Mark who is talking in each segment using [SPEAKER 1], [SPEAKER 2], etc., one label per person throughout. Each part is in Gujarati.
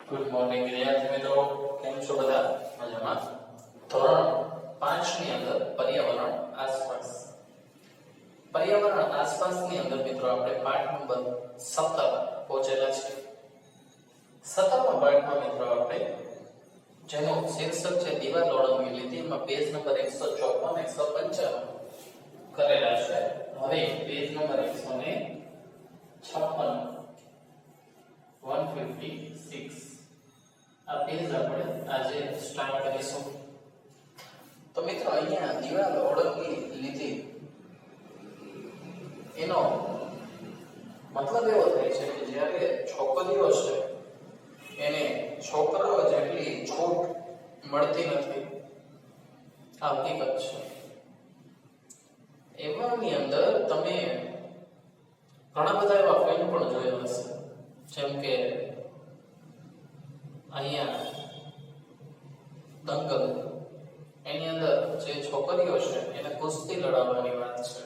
[SPEAKER 1] ગુડ મોર્નિંગ વિદ્યાર્થી મિત્રો, કેમ છો બધા? મજામાં? ધોરણ 5 ની અંદર પર્યાવરણ આસપાસ. પર્યાવરણ આસપાસની અંદર મિત્રો આપણે પાઠ નંબર 17 પહોંચેલા છે. 17મા પાઠમાં મિત્રો આપણે જેનો શીર્ષક છે દીવાલ ઓળંગી લીધી, એમાં પેજ નંબર 154 155 કરેલા છે. હવે પેજ નંબર 156 156 આ પેજ આપણે આજે સ્ટાર્ટ કરીશું. તો મિત્રો અહીંયા દીવાલ ઓળંગી લીધી એનો મતલબ એવો થાય છે કે જ્યારે છોકરીઓ છે એને છોકરાઓ જેટલી છૂટ મળતી નથી. આ હકીકત છે. એવાની અંદર તમે ઘણા બધા એવા ફિલ્મ પણ જોયા હશે, જેમ કે અહીંયા દંગલ, એની અંદર જે છોકરીઓ છે એને કુસ્તી લડાવવાની વાત છે,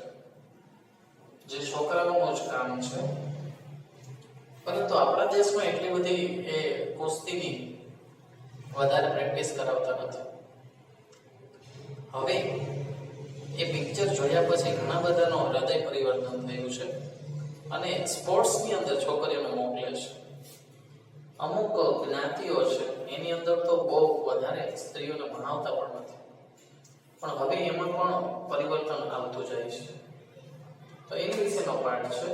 [SPEAKER 1] જે છોકરાઓનું જ કામ છે. પરંતુ આપણા દેશમાં એટલી બધી એ કુસ્તીની વધારે પ્રેક્ટિસ કરાવતા નથી. હવે એ પિક્ચર જોયા પછી ઘણા બધાનો હૃદય પરિવર્તન થયું છે અને સ્પોર્ટ્સની અંદર છોકરીઓને મોકલે છે. અમુક જ્ઞાતિઓ છે એની અંદર તો બહુ વધારે સ્ત્રીઓને ભણાવતા પણ નથી, પણ હવે એમાં પણ પરિવર્તન આવતું જાય છે. તો એ વિશેનો પાઠ છે,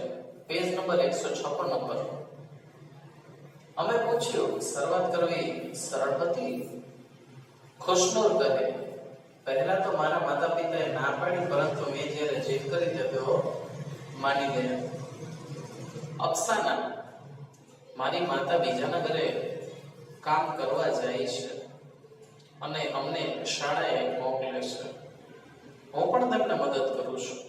[SPEAKER 1] પેજ નંબર 156 પર. અમે પૂછ્યું, શરૂઆત કરવી સરળ હતી? ખુશનૂર કહે, પહેલા તો મારા માતા પિતાએ ના પાડી, પરંતુ મેં જ્યારે જીદ કરી તેઓ માની ગયા. અફસાના, મારી માતા બીજાના ઘરે કામ કરવા જાય છે અને અમને શાળાએ મોકલે છે. હું પણ તેમને મદદ કરું છું.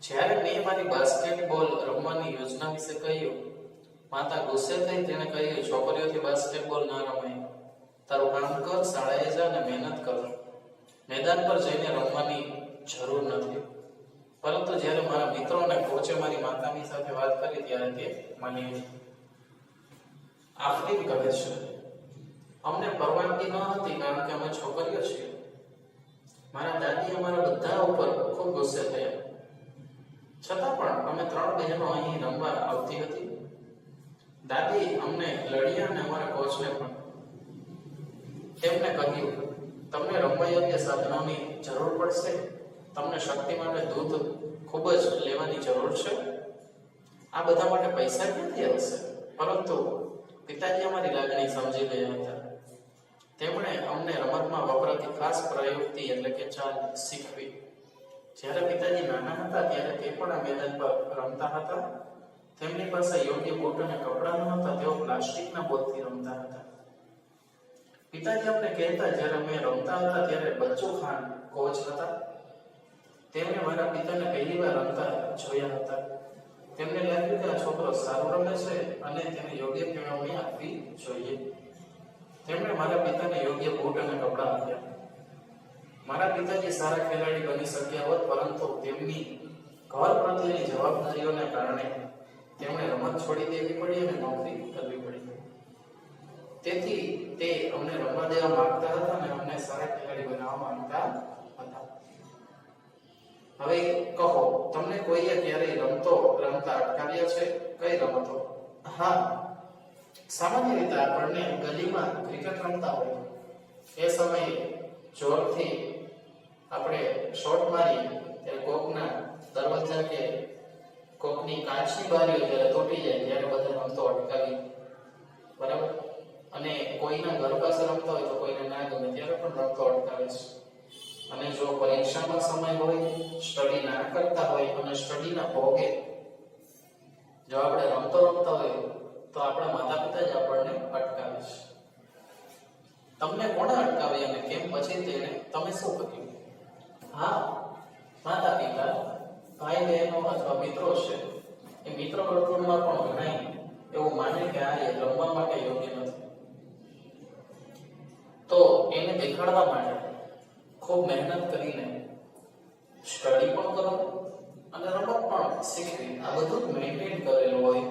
[SPEAKER 1] જ્યારે મેં મારી બાસ્કેટબોલ રમવાની યોજના વિશે કહ્યું, માતા ગુસ્સે થઈ. તેણે કહ્યું, છોકરીઓથી બાસ્કેટબોલ ના રમાય. તારું કામ કર, શાળાએ જા અને મહેનત કર. મેદાન પર જઈને રમવાની જરૂર નથી. પરંતુ જ્યારે મારા મિત્રો અને કોચે મારી માતાની સાથે વાત કરી ત્યારે તે માની. આફરીન કહે છે, અમને પરવાનગી ન હતી કારણ કે અમે છોકરીઓ છીએ. મારા દાદી અમારા બધા ઉપર ખૂબ ગુસ્સે થયા. છતાં પણ અમે 3 બહેનો અહીં રમવા આવતી હતી. દાદી અમને લડ્યા અને અમારા કોચને પણ. તેમને કહ્યું, તમને રમવા યોગ્ય સાધનોની જરૂર પડશે. તમને શક્તિ માટે દૂધ ખૂબ જ લેવાની જરૂર છે. આ બધા માટે પૈસા ક્યાંથી આવશે? પરંતુ પિતાજી અમારી લાગણી સમજી ગયા હતા. તેમણે અમને રમતમાં વપરાતી ખાસ પ્રયુક્તિ એટલે કે ચાલ શીખવી. જ્યારે પિતાજી નાના હતા ત્યારે તે પણ આ મેદાન પર રમતા હતા. તેમની પાસે યોગ્ય બૂટ અને કપડાં ન હતા. તેઓ પ્લાસ્ટિકના બોલથી રમતા હતા. પિતાજી અમને કહેતા, જ્યારે અમે રમતા હતા ત્યારે બચ્ચુ ખાન કોચ હતા. તેમણે મારા પિતાને પહેલી વાર રમતા જોયા હતા. તેમને લાગ્યું કે આ છોકરો સારું રમે છે અને તેને યોગ્ય કેળવણી આપવી જોઈએ. તેમણે મારા પિતાને યોગ્ય બૂટ અને કપડાં આપ્યા. મારા પિતાજી સારા ખેલાડી બની શક્યા હોત, પરંતુ તેમની ઘર પ્રત્યેની જવાબદારીઓને કારણે તેમણે રમત છોડી દેવી પડી અને નોકરી કરવી પડી. તેથી તે અમને રમવા દેવા માંગતા હતા અને અમને સારા ખેલાડી બનાવવા માંગતા હતા. હવે કહો, તમને કોઈએ ક્યારેય રમતા અટકાવ્યા છે? કઈ રમતો? હા, સામાન્ય રીતે આપણને ગલીમાં ક્રિકેટ રમતા હોય એ સમયે જોરથી આપણે શોટ મારીએ ત્યારે કોકના દરવાજા કે કોકની કાચની બારીઓ જ્યારે તૂટી જાય ત્યારે બધા રમતો અટકાવી, બરાબર? અને કોઈના ઘર પાસે રમતા હોય તો કોઈને ના ગમે ત્યારે પણ રમતો અટકાવે છે. અને જો પરીક્ષાનો સમય હોય, સ્ટડી ના કરતા હોય અને સ્ટડીના ભોગે જો આપણે રમતા હોય તો આપણા માતા પિતા જ આપણને અટકાવે છે. તમને કોણે અટકાવી અને કેમ? પછી તમે શું કર્યું? હા, માતા પિતા, ભાઈ બહેનો અથવા મિત્રો છે. એ મિત્ર વર્તુળમાં પણ ઘણા એવું માને કે આ એ રમવા માટે યોગ્ય નથી, તો એને દેખાડવા માટે ખૂબ મહેનત કરીને સ્ટડી પણ કરો અને રમત પણ શીખવી. આ બધું મેન્ટેન કરેલું હોય.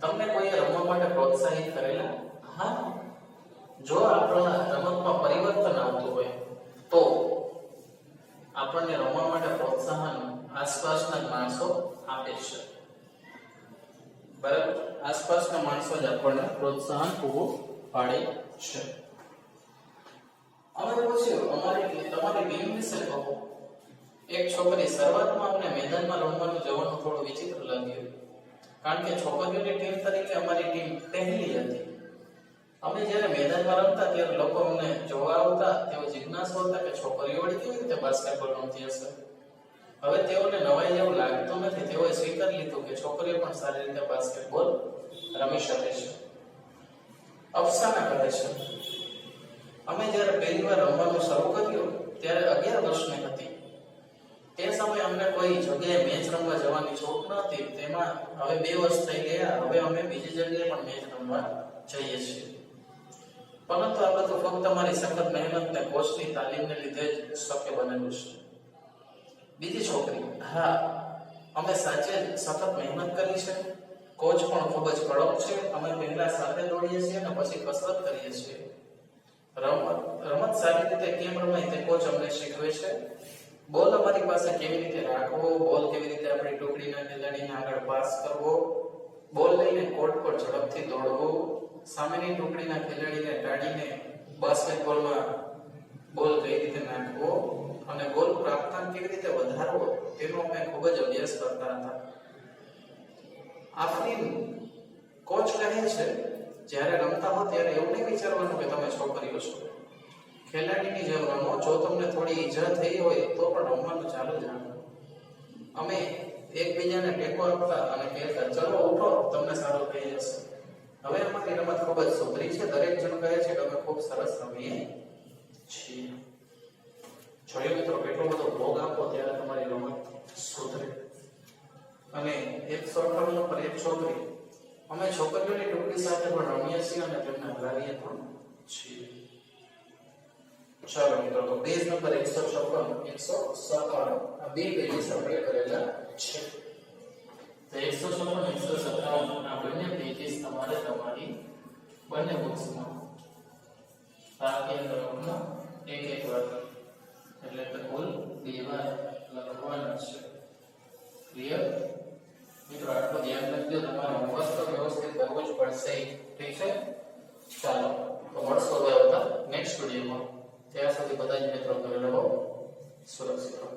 [SPEAKER 1] તમને કોઈએ રમવા માટે પ્રોત્સાહિત કરેલા? હા, જો આપણા રમતમાં પરિવર્તન આવતું હોય તો આપણને રમવા માટે પ્રોત્સાહન આસપાસના માણસો આપે છે. બરાબર, આસપાસના માણસો જ આપણને પ્રોત્સાહન પૂરું પાડે છે. અમે પૂછ્યું તમારી ટીમ વિશે કહો. એક છોકરી, શરૂઆતમાં અમને મેદાનમાં રમવાનું જવાનું થોડું વિચિત્ર લાગ્યું, કારણ કે છોકરીઓની ટીમ તરીકે અમારી ટીમ પહેલી હતી. અમે જ્યારે મેદાનમાં રમતા ત્યારે લોકો અમને જોવા આવતા. તેઓ જિજ્ઞાસુ હતા કે છોકરીઓ વળી કેવી રીતે બાસ્કેટબોલ રમતી હશે. હવે તેઓને નવાઈ જેવું લાગતું નથી. તેઓએ સ્વીકારી લીધું કે છોકરીઓ પણ સારી રીતે બાસ્કેટબોલ રમી શકે છે. અફસાના કહે છે, અમે જ્યારે પહેલી વાર રમવાનું શરૂ કર્યું ત્યારે 11 વર્ષની હતી. તે સમયે અમને કોઈ જગ્યાએ મેચ રમવા જવાની છૂટ ન હતી. તેમાં હવે 2 વર્ષ થઈ ગયા. હવે અમે બીજી જગ્યાએ પણ મેચ રમવા જઈએ છીએ. પરંતુ આ બધું ફક્ત અમારી સખત મહેનત અને કોચની તાલીમને લીધે જ શક્ય બનેલું છે. બીજી છોકરી, હા, અમે સાચે જ સખત મહેનત કરી છે. કોચ પણ ખૂબ જ કડક છે. અમે પહેલા સાથે દોડીએ છીએ અને પછી કસરત કરીએ છીએ. રમત સારી રીતે કેમ રમાય તે કોચ અમને શીખવે છે. બોલ અમારી પાસે કેવી રીતે રાખવો, બોલ કેવી રીતે આપણી ટુકડીના ખેલાડીને આગળ પાસ કરવો, બોલ લઈને કોર્ટ પર ઝડપથી દોડવું, સામેની ટુકડીના ખેલાડીને ટાળીને બાસ્કેટબોલમાં બોલ કઈ રીતે નાખવો અને ગોલ પ્રાપ્તાંક કેવી રીતે વધારવો, તેનો અમે ખૂબ જ અભ્યાસ કરતા હતા. આફરીન, કોચ કહે છે, જ્યારે રમતા હો ત્યારે એવું નહીં વિચારવાનું કે તમે છોકરીઓ છો. ખેલાડીની જેમ રમો. જો તમને થોડી ઈજા થઈ હોય તો પણ રમવાનું ચાલુ જ રાખો. અમે એકબીજાને ટેકો આપતા અને કહેતા, ચલો ઉઠો, તમને સારું થઈ જશે. હવે અમારી રમત ખૂબ જ સુધરી છે. દરેક જણ કહે છે કે અમે ખૂબ સરસ રમીએ છીએ. જોયું મિત્રો, કેટલો બધો ભોગ આપો ત્યારે તમારી રમત સુધરે. અને 158 પર એક છોકરી, અમે છોકરીઓની ટુકડી સાથે પણ રમીએ છીએ અને તેમને હરાવીએ પણ છીએ. ચાલો મિત્રો, તો પેજ નંબર 156 157 આ બે પેજીસ આપણે કરેલા છે. તો 156 157 આ બંને પેજીસ તમારે તમારી બંને બુક્સમાં તાકીદ કરવાના એક વાર, એટલે કે કુલ 2 વાર લખવાના છે. ક્લિયર મિત્રો? આટલું ધ્યાન રાખજો. તમારે હોમવર્ક તો વ્યવસ્થિત કરવું જ પડશે. ઠીક છે? ચાલો, તો મળશો હવે આવતા નેક્સ્ટ વિડીયોમાં. ત્યાં સુધી બધા જ મિત્રો ઘરે રહો, સુરક્ષિત રહો.